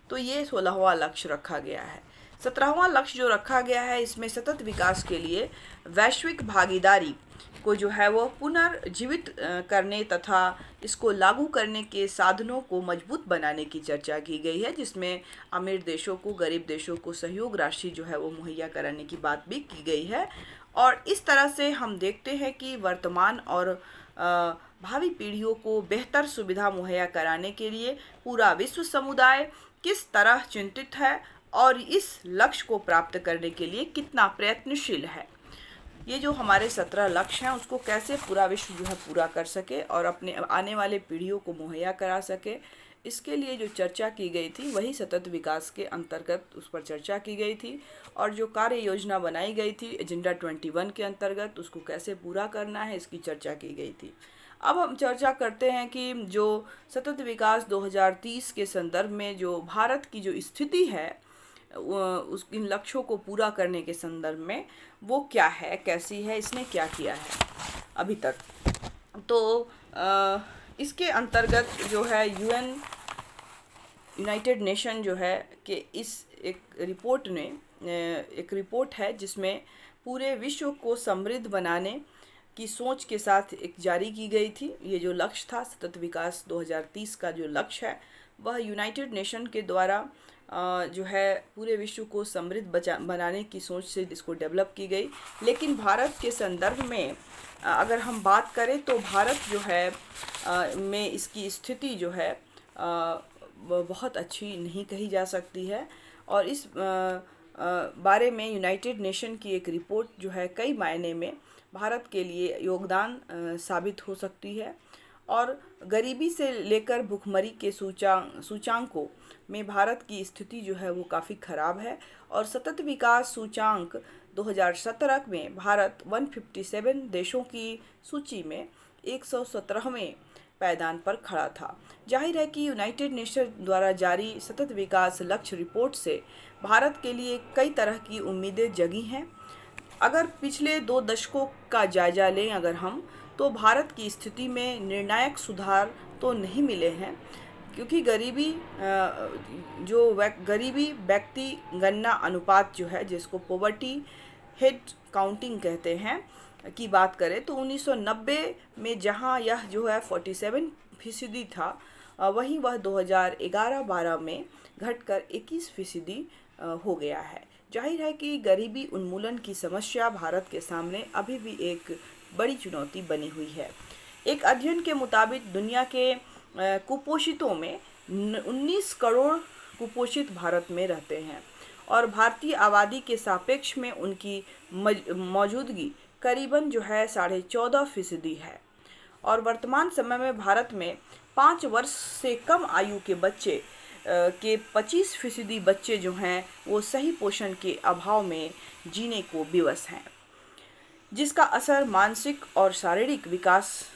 तो ये 16वां लक्ष्य रखा गया है। 17वां लक्ष्य जो रखा गया है इसमें सतत विकास के लिए वैश्विक भागीदारी को जो है वो पुनर्जीवित करने तथा इसको लागू करने के साधनों को मजबूत बनाने की चर्चा की गई है, जिसमें अमीर देशों को गरीब देशों को सहयोग राशि जो है वो मुहैया कराने की बात भी की गई है। और इस तरह से हम देखते हैं कि वर्तमान और भावी पीढ़ियों को बेहतर सुविधा मुहैया कराने के लिए पूरा विश्व समुदाय किस तरह चिंतित है और इस लक्ष्य को प्राप्त करने के लिए कितना प्रयत्नशील है। ये जो हमारे 17 लक्ष्य हैं उसको कैसे पूरा विश्व जो है पूरा कर सके और अपने आने वाले पीढ़ियों को मुहैया करा सके, इसके लिए जो चर्चा की गई थी वही सतत विकास के अंतर्गत उस पर चर्चा की गई थी। और जो कार्य योजना बनाई गई थी एजेंडा 21 के अंतर्गत उसको कैसे पूरा करना है इसकी चर्चा की गई थी। अब हम चर्चा करते हैं कि जो सतत विकास 2030 के संदर्भ में जो भारत की जो स्थिति है उस इन लक्ष्यों को पूरा करने के संदर्भ में वो क्या है, कैसी है, इसने क्या किया है अभी तक। तो इसके अंतर्गत जो है यूनाइटेड नेशन जो है कि इस एक रिपोर्ट है जिसमें पूरे विश्व को समृद्ध बनाने की सोच के साथ एक जारी की गई थी। ये जो लक्ष्य था सतत विकास 2030 का जो लक्ष्य है वह यूनाइटेड नेशन के द्वारा जो है पूरे विश्व को समृद्ध बनाने की सोच से इसको डेवलप की गई। लेकिन भारत के संदर्भ में अगर हम बात करें तो भारत जो है में इसकी स्थिति जो है बहुत अच्छी नहीं कही जा सकती है। और इस बारे में यूनाइटेड नेशन की एक रिपोर्ट जो है कई मायने में भारत के लिए योगदान साबित हो सकती है। और गरीबी से लेकर भुखमरी के सूचांकों में भारत की स्थिति जो है वो काफ़ी ख़राब है। और सतत विकास सूचांक 2017 में भारत 157 देशों की सूची में 117वें पायदान पर खड़ा था। जाहिर है कि यूनाइटेड नेशन द्वारा जारी सतत विकास लक्ष्य रिपोर्ट से भारत के लिए कई तरह की उम्मीदें जगी हैं। अगर पिछले 2 दशकों का जायजा लें अगर हम, तो भारत की स्थिति में निर्णायक सुधार तो नहीं मिले हैं, क्योंकि गरीबी व्यक्ति गणना अनुपात जो है जिसको पॉवर्टी हेड काउंटिंग कहते हैं की बात करें तो 1990 में जहां यह जो है 47% था, वहीं वह 2011-12 में घटकर 21% हो गया है। जाहिर है कि गरीबी उन्मूलन की समस्या भारत के सामने अभी भी एक बड़ी चुनौती बनी हुई है। एक अध्ययन के मुताबिक दुनिया के कुपोषितों में 19 करोड़ कुपोषित भारत में रहते हैं और भारतीय आबादी के सापेक्ष में उनकी मौजूदगी करीबन जो है 14.5% है। और वर्तमान समय में भारत में 5 वर्ष से कम आयु के बच्चे के 25% बच्चे जो हैं वो सही पोषण के अभाव में जीने को विवश हैं, जिसका असर मानसिक और शारीरिक विकास,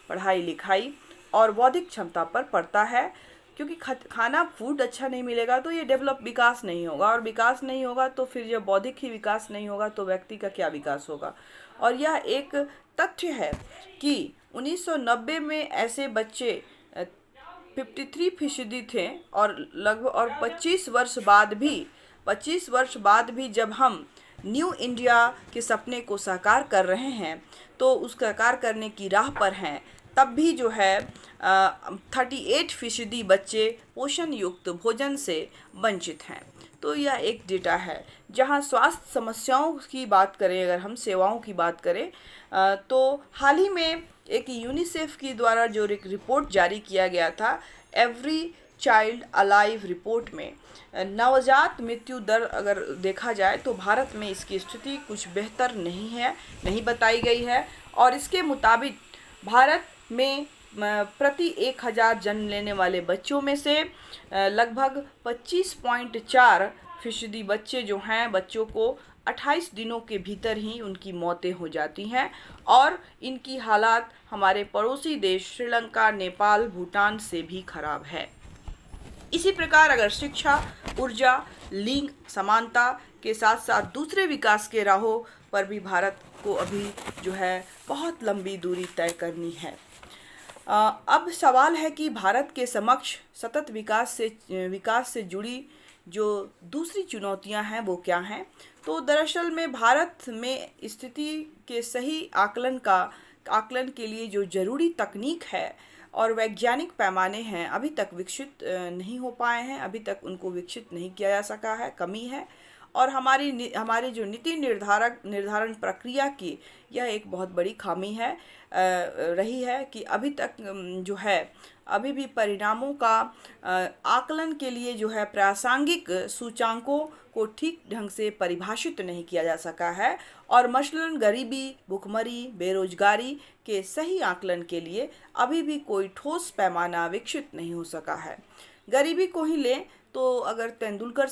पढ़ाई लिखाई और बौद्धिक क्षमता पर पड़ता है। क्योंकि खाना फूड अच्छा नहीं मिलेगा तो ये विकास नहीं होगा, और विकास नहीं होगा तो फिर जब बौद्धिक ही विकास नहीं होगा तो व्यक्ति का क्या विकास होगा। और यह एक तथ्य है कि 1990 में ऐसे बच्चे 53% थे और लगभग 25 वर्ष बाद भी जब हम न्यू इंडिया के सपने को साकार कर रहे हैं तो उस साकार करने की राह पर हैं, तब भी जो है 38% बच्चे पोषण युक्त भोजन से वंचित हैं। तो यह एक डेटा है। जहां स्वास्थ्य समस्याओं की बात करें, अगर हम सेवाओं की बात करें तो हाल ही में एक यूनिसेफ की द्वारा जो एक रिपोर्ट जारी किया गया था, एवरी चाइल्ड अलाइव रिपोर्ट में नवजात मृत्यु दर अगर देखा जाए तो भारत में इसकी स्थिति कुछ बेहतर नहीं बताई गई है। और इसके मुताबिक भारत में प्रति 1000 जन्म लेने वाले बच्चों में से लगभग 25.4% बच्चे जो हैं, बच्चों को 28 दिनों के भीतर ही उनकी मौतें हो जाती हैं। और इनकी हालात हमारे पड़ोसी देश श्रीलंका, नेपाल, भूटान से भी खराब है। इसी प्रकार अगर शिक्षा, ऊर्जा, लिंग समानता के साथ साथ दूसरे विकास के राहों पर भी भारत को अभी जो है बहुत लंबी दूरी तय करनी है। अब सवाल है कि भारत के समक्ष सतत विकास से जुड़ी जो दूसरी चुनौतियां हैं वो क्या हैं। तो दरअसल में भारत में स्थिति के सही आकलन के लिए जो ज़रूरी तकनीक है और वैज्ञानिक पैमाने हैं अभी तक विकसित नहीं हो पाए हैं, अभी तक उनको विकसित नहीं किया जा सका है, कमी है। और हमारी जो नीति निर्धारण प्रक्रिया की यह एक बहुत बड़ी खामी है रही है कि अभी तक जो है अभी भी परिणामों का आकलन के लिए जो है प्रासंगिक सूचांकों को ठीक ढंग से परिभाषित नहीं किया जा सका है। और मसलन गरीबी, भुखमरी, बेरोजगारी के सही आकलन के लिए अभी भी कोई ठोस पैमाना विकसित नहीं हो सका है। गरीबी को ही लें तो अगर तेंदुलकर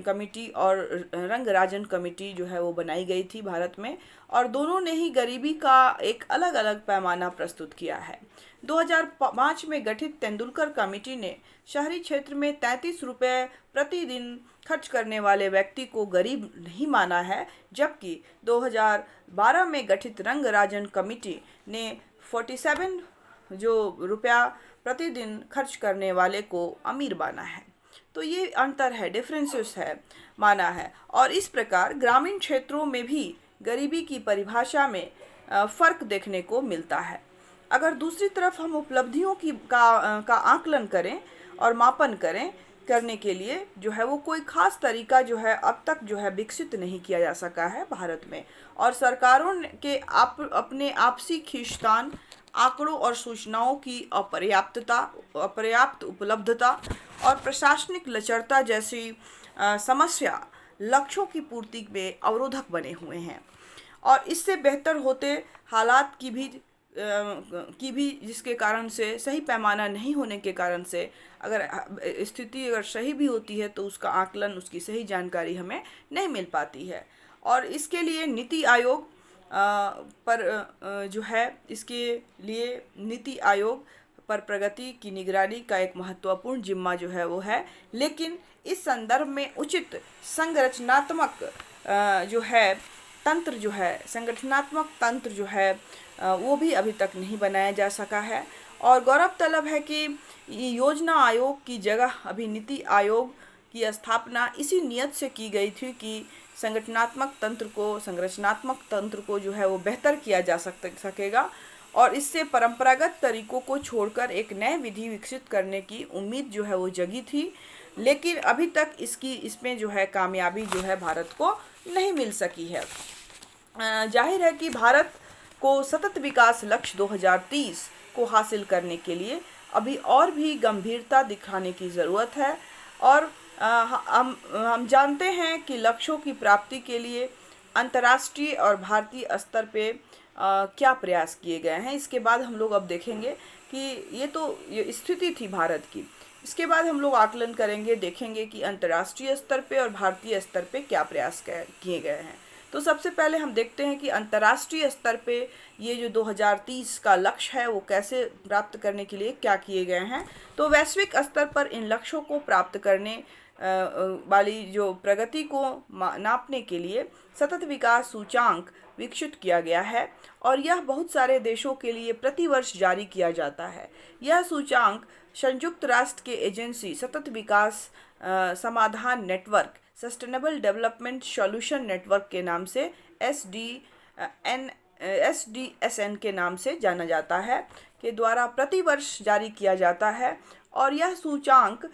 कमेटी और रंगराजन कमेटी जो है वो बनाई गई थी भारत में, और दोनों ने ही गरीबी का एक अलग अलग पैमाना प्रस्तुत किया है। 2005 में गठित तेंदुलकर कमेटी ने शहरी क्षेत्र में 33 रुपये प्रतिदिन खर्च करने वाले व्यक्ति को गरीब नहीं माना है, जबकि 2012 में गठित रंगराजन कमेटी ने 47 रुपया प्रतिदिन खर्च करने वाले को अमीर माना है। तो ये अंतर है, डिफरेंसेस है, माना है। और इस प्रकार ग्रामीण क्षेत्रों में भी गरीबी की परिभाषा में फ़र्क देखने को मिलता है। अगर दूसरी तरफ हम उपलब्धियों का आकलन करें और मापन करने के लिए जो है वो कोई ख़ास तरीका जो है अब तक जो है विकसित नहीं किया जा सका है भारत में। और सरकारों के अपने आपसी खींचतान, आंकड़ों और सूचनाओं की अपर्याप्त उपलब्धता और प्रशासनिक लचरता जैसी समस्या लक्ष्यों की पूर्ति में अवरोधक बने हुए हैं। और इससे बेहतर होते हालात की भी जिसके कारण से सही पैमाना नहीं होने के कारण से अगर स्थिति सही भी होती है तो उसका आकलन, उसकी सही जानकारी हमें नहीं मिल पाती है। और इसके लिए नीति आयोग पर प्रगति की निगरानी का एक महत्वपूर्ण जिम्मा जो है वो है। लेकिन इस संदर्भ में उचित संगठनात्मक तंत्र जो है वो भी अभी तक नहीं बनाया जा सका है। और गौरव तलब है कि योजना आयोग की जगह अभी नीति आयोग की स्थापना इसी नियत से की गई थी कि संगठनात्मक तंत्र को जो है वो बेहतर किया जा सकेगा और इससे परंपरागत तरीकों को छोड़कर एक नए विधि विकसित करने की उम्मीद जो है वो जगी थी। लेकिन अभी तक इसमें जो है कामयाबी जो है भारत को नहीं मिल सकी है। जाहिर है कि भारत को सतत विकास लक्ष्य 2030 को हासिल करने के लिए अभी और भी गंभीरता दिखाने की ज़रूरत है। और हम जानते हैं कि लक्ष्यों की प्राप्ति के लिए अंतर्राष्ट्रीय और भारतीय स्तर पे क्या प्रयास किए गए हैं। इसके बाद हम लोग अब देखेंगे कि ये स्थिति थी भारत की। इसके बाद हम लोग आकलन करेंगे, देखेंगे कि अंतर्राष्ट्रीय स्तर पे और भारतीय स्तर पे क्या प्रयास किए गए हैं। तो सबसे पहले हम देखते हैं कि अंतर्राष्ट्रीय स्तर पे ये जो 2030 का लक्ष्य है वो कैसे प्राप्त करने के लिए क्या किए गए हैं। तो वैश्विक स्तर पर इन लक्ष्यों को प्राप्त करने वाली जो प्रगति को नापने के लिए सतत विकास सूचांक विकसित किया गया है और यह बहुत सारे देशों के लिए प्रतिवर्ष जारी किया जाता है। यह सूचांक संयुक्त राष्ट्र के एजेंसी सतत विकास समाधान network sustainable development solution network के नाम से SDSN के नाम से जाना जाता है के द्वारा प्रतिवर्ष जारी किया जाता है। और यह सूचांक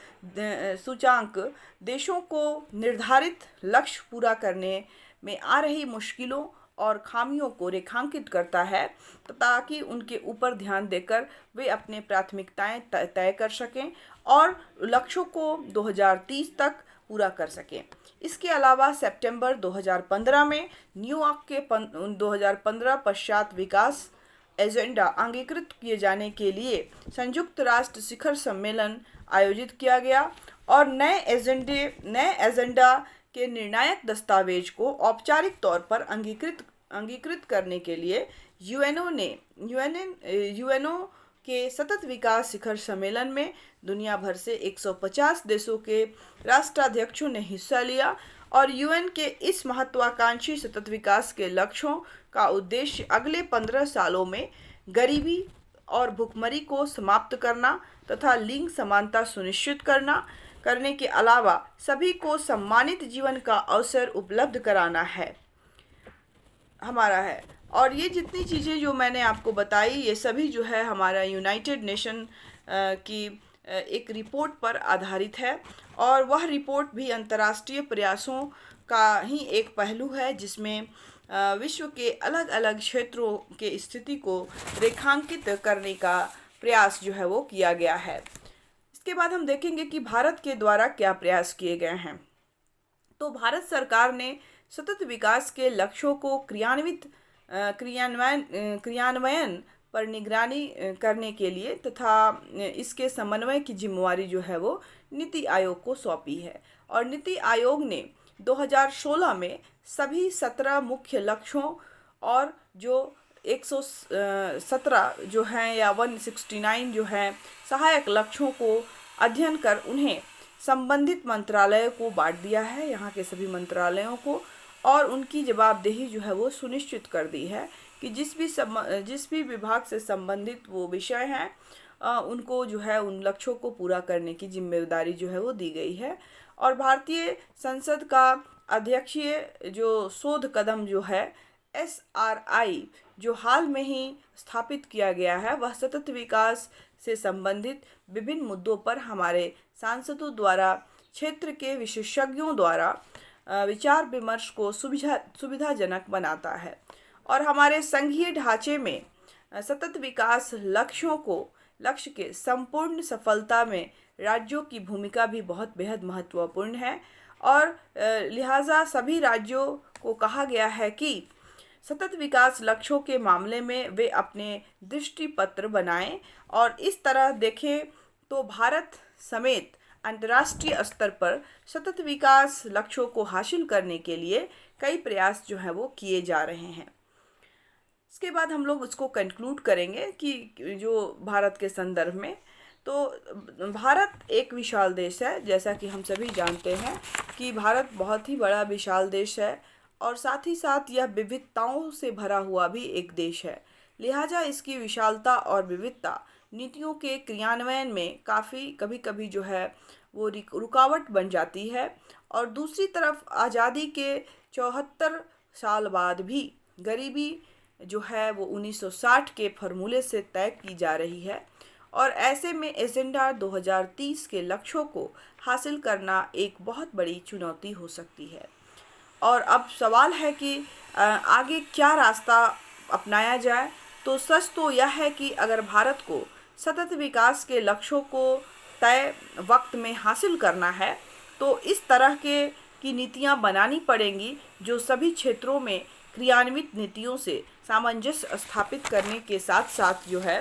देशों को निर्धारित लक्ष्य पूरा करने में आ रही मुश्किलों और खामियों को रेखांकित करता है ताकि उनके ऊपर ध्यान देकर वे अपने प्राथमिकताएं तय कर सकें और लक्ष्यों को 2030 तक पूरा कर सकें। इसके अलावा सितंबर 2015 में न्यूयॉर्क के 2015 पश्चात विकास एजेंडा अंगीकृत किए जाने के लिए संयुक्त राष्ट्र शिखर सम्मेलन आयोजित किया गया और नए एजेंडा के निर्णायक दस्तावेज को औपचारिक तौर पर अंगीकृत करने के लिए यूएनओ के सतत विकास शिखर सम्मेलन में दुनिया भर से 150 देशों के राष्ट्राध्यक्षों ने हिस्सा लिया। और यूएन के इस महत्वाकांक्षी सतत विकास के लक्ष्यों का उद्देश्य अगले 15 सालों में गरीबी और भुखमरी को समाप्त करना तथा लिंग समानता सुनिश्चित करने के अलावा सभी को सम्मानित जीवन का अवसर उपलब्ध कराना है हमारा है। और ये जितनी चीज़ें जो मैंने आपको बताई ये सभी जो है हमारा यूनाइटेड नेशन की एक रिपोर्ट पर आधारित है और वह रिपोर्ट भी अंतर्राष्ट्रीय प्रयासों का ही एक पहलू है जिसमें विश्व के अलग अलग क्षेत्रों के स्थिति को रेखांकित करने का प्रयास जो है वो किया गया है। इसके बाद हम देखेंगे कि भारत के द्वारा क्या प्रयास किए गए हैं। तो भारत सरकार ने सतत विकास के लक्ष्यों को क्रियान्वयन पर निगरानी करने के लिए तथा इसके समन्वय की जिम्मेवारी जो है वो नीति आयोग को सौंपी है। और नीति आयोग ने 2016 में सभी 17 मुख्य लक्ष्यों और जो 117 जो हैं या 169 जो हैं सहायक लक्ष्यों को अध्ययन कर उन्हें संबंधित मंत्रालयों को बांट दिया है, यहाँ के सभी मंत्रालयों को, और उनकी जवाबदेही जो है वो सुनिश्चित कर दी है कि जिस भी विभाग से संबंधित वो विषय हैं उनको जो है उन लक्ष्यों को पूरा करने की जिम्मेदारी जो है वो दी गई है। और भारतीय संसद का अध्यक्षीय जो शोध कदम जो है SRI जो हाल में ही स्थापित किया गया है वह सतत विकास से संबंधित विभिन्न मुद्दों पर हमारे सांसदों द्वारा क्षेत्र के विशेषज्ञों द्वारा विचार विमर्श को सुविधाजनक बनाता है। और हमारे संघीय ढांचे में सतत विकास लक्ष्य के संपूर्ण सफलता में राज्यों की भूमिका भी बहुत बेहद महत्वपूर्ण है और लिहाजा सभी राज्यों को कहा गया है कि सतत विकास लक्ष्यों के मामले में वे अपने दृष्टि पत्र बनाएं। और इस तरह देखें तो भारत समेत अंतर्राष्ट्रीय स्तर पर सतत विकास लक्ष्यों को हासिल करने के लिए कई प्रयास जो हैं वो किए जा रहे हैं। इसके बाद हम लोग उसको कंक्लूड करेंगे कि जो भारत के संदर्भ में, तो भारत एक विशाल देश है, जैसा कि हम सभी जानते हैं कि भारत बहुत ही बड़ा विशाल देश है और साथ ही साथ यह विविधताओं से भरा हुआ भी एक देश है। लिहाजा इसकी विशालता और विविधता नीतियों के क्रियान्वयन में कभी कभी जो है वो रुकावट बन जाती है। और दूसरी तरफ आज़ादी के 74 साल बाद भी गरीबी जो है वो 1960 के फार्मूले से तय की जा रही है और ऐसे में एजेंडा 2030 के लक्ष्यों को हासिल करना एक बहुत बड़ी चुनौती हो सकती है। और अब सवाल है कि आगे क्या रास्ता अपनाया जाए। तो सच तो यह है कि अगर भारत को सतत विकास के लक्ष्यों को तय वक्त में हासिल करना है तो इस तरह की नीतियां बनानी पड़ेंगी जो सभी क्षेत्रों में क्रियान्वित नीतियों से सामंजस्य स्थापित करने के साथ साथ जो है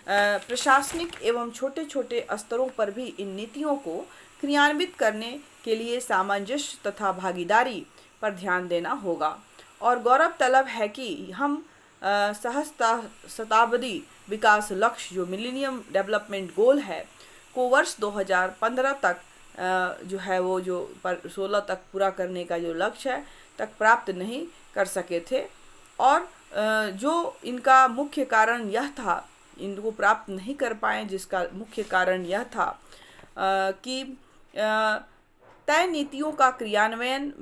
प्रशासनिक एवं छोटे छोटे स्तरों पर भी इन नीतियों को क्रियान्वित करने के लिए सामंजस्य तथा भागीदारी पर ध्यान देना होगा। और गौरव तलब है कि हम सहस्ता शताब्दी विकास लक्ष्य जो मिलेनियम डेवलपमेंट गोल है को वर्ष 2015 तक जो है वो जो 16 तक पूरा करने का जो लक्ष्य है तक प्राप्त नहीं कर सके थे। और जो इनका मुख्य कारण यह था, इनको प्राप्त नहीं कर पाए जिसका मुख्य कारण यह था कि तय नीतियों का क्रियान्वयन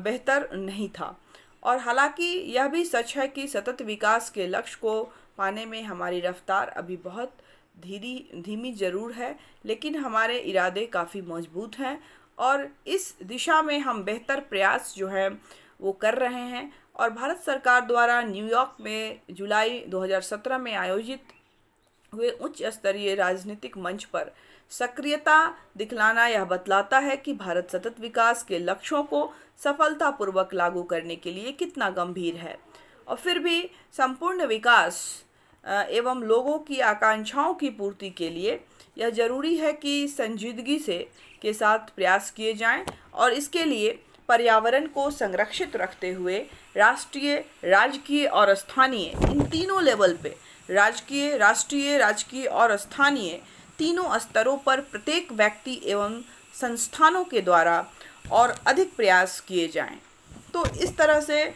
बेहतर नहीं था। और हालांकि यह भी सच है कि सतत विकास के लक्ष्य को पाने में हमारी रफ्तार अभी बहुत धीमी ज़रूर है, लेकिन हमारे इरादे काफ़ी मजबूत हैं और इस दिशा में हम बेहतर प्रयास जो है वो कर रहे हैं। और भारत सरकार द्वारा न्यूयॉर्क में जुलाई 2017 में आयोजित हुए उच्च स्तरीय राजनीतिक मंच पर सक्रियता दिखलाना यह बतलाता है कि भारत सतत विकास के लक्ष्यों को सफलतापूर्वक लागू करने के लिए कितना गंभीर है। और फिर भी संपूर्ण विकास एवं लोगों की आकांक्षाओं की पूर्ति के लिए यह जरूरी है कि संजीदगी से के साथ प्रयास किए जाएं और इसके लिए पर्यावरण को संरक्षित रखते हुए राष्ट्रीय, राजकीय और स्थानीय इन तीनों लेवल पे राजकीय, राष्ट्रीय, राजकीय और स्थानीय तीनों स्तरों पर प्रत्येक व्यक्ति एवं संस्थानों के द्वारा और अधिक प्रयास किए जाएं। तो इस तरह से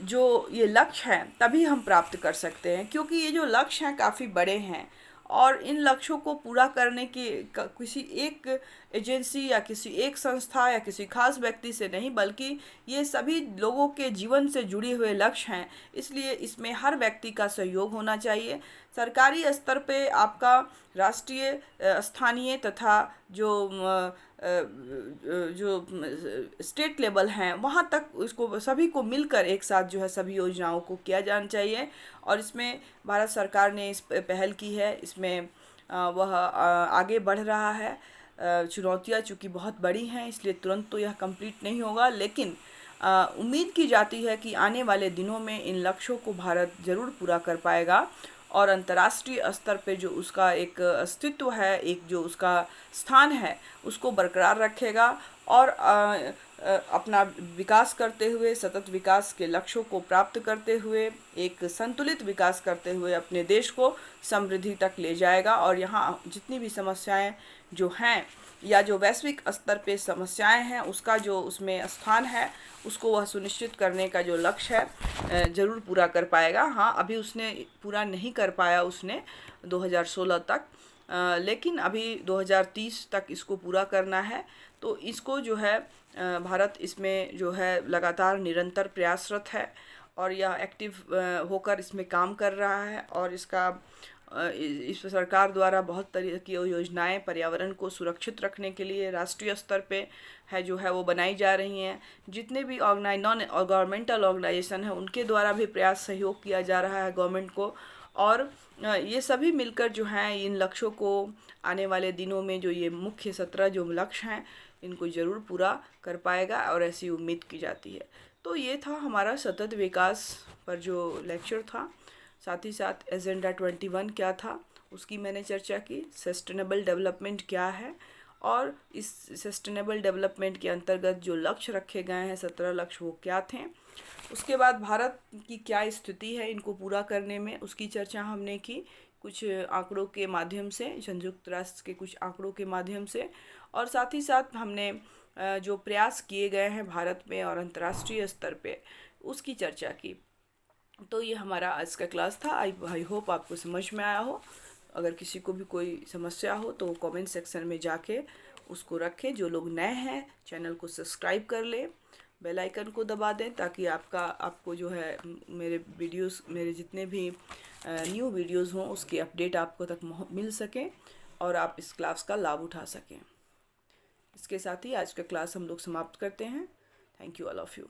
जो ये लक्ष्य हैं तभी हम प्राप्त कर सकते हैं, क्योंकि ये जो लक्ष्य हैं काफ़ी बड़े हैं और इन लक्ष्यों को पूरा करने की किसी एक एजेंसी या किसी एक संस्था या किसी खास व्यक्ति से नहीं, बल्कि ये सभी लोगों के जीवन से जुड़े हुए लक्ष्य हैं। इसलिए इसमें हर व्यक्ति का सहयोग होना चाहिए। सरकारी स्तर पे आपका राष्ट्रीय, स्थानीय तथा जो स्टेट लेवल हैं वहाँ तक इसको सभी को मिलकर एक साथ जो है सभी योजनाओं को किया जाना चाहिए। और इसमें भारत सरकार ने इस पहल की है, इसमें वह आगे बढ़ रहा है। चुनौतियाँ चूँकि बहुत बड़ी हैं इसलिए तुरंत तो यह कंप्लीट नहीं होगा, लेकिन उम्मीद की जाती है कि आने वाले दिनों में इन लक्ष्यों को भारत ज़रूर पूरा कर पाएगा और अंतर्राष्ट्रीय स्तर पे जो उसका एक अस्तित्व है, एक जो उसका स्थान है उसको बरकरार रखेगा और अपना विकास करते हुए, सतत विकास के लक्ष्यों को प्राप्त करते हुए, एक संतुलित विकास करते हुए अपने देश को समृद्धि तक ले जाएगा। और यहाँ जितनी भी समस्याएं जो हैं या जो वैश्विक स्तर पे समस्याएं हैं उसका जो उसमें स्थान है उसको वह सुनिश्चित करने का जो लक्ष्य है ज़रूर पूरा कर पाएगा। हाँ, अभी उसने पूरा नहीं कर पाया उसने 2016 तक, लेकिन अभी 2030 तक इसको पूरा करना है। तो इसको जो है भारत इसमें जो है लगातार निरंतर प्रयासरत है और यह एक्टिव होकर इसमें काम कर रहा है। और इस सरकार द्वारा बहुत तरह की योजनाएं पर्यावरण को सुरक्षित रखने के लिए राष्ट्रीय स्तर पे है जो है वो बनाई जा रही हैं। जितने भी नॉन गवर्नमेंटल ऑर्गेनाइजेशन हैं उनके द्वारा भी प्रयास सहयोग किया जा रहा है गवर्नमेंट को, और ये सभी मिलकर जो हैं इन लक्ष्यों को आने वाले दिनों में जो ये मुख्य 17 जो लक्ष्य हैं इनको ज़रूर पूरा कर पाएगा और ऐसी उम्मीद की जाती है। तो ये था हमारा सतत विकास पर जो लेक्चर था। साथ ही साथ एजेंडा 21 क्या था उसकी मैंने चर्चा की, सस्टेनेबल डेवलपमेंट क्या है और इस सस्टेनेबल डेवलपमेंट के अंतर्गत जो लक्ष्य रखे गए हैं 17 लक्ष्य वो क्या थे। उसके बाद भारत की क्या स्थिति है इनको पूरा करने में उसकी चर्चा हमने की कुछ आंकड़ों के माध्यम से, संयुक्त राष्ट्र के कुछ आंकड़ों के माध्यम से, और साथ ही साथ हमने जो प्रयास किए गए हैं भारत में और अंतर्राष्ट्रीय स्तर पे उसकी चर्चा की। तो ये हमारा आज का क्लास था। आई होप आपको समझ में आया हो। अगर किसी को भी कोई समस्या हो तो कमेंट सेक्शन में जाके उसको रखें। जो लोग नए हैं चैनल को सब्सक्राइब कर ले, बेल आइकन को दबा दें ताकि आपको जो है मेरे जितने भी न्यू वीडियोस हों उसकी अपडेट आपको तक मिल सकें और आप इस क्लास का लाभ उठा सकें। इसके साथ ही आज का क्लास हम लोग समाप्त करते हैं। Thank you all of you.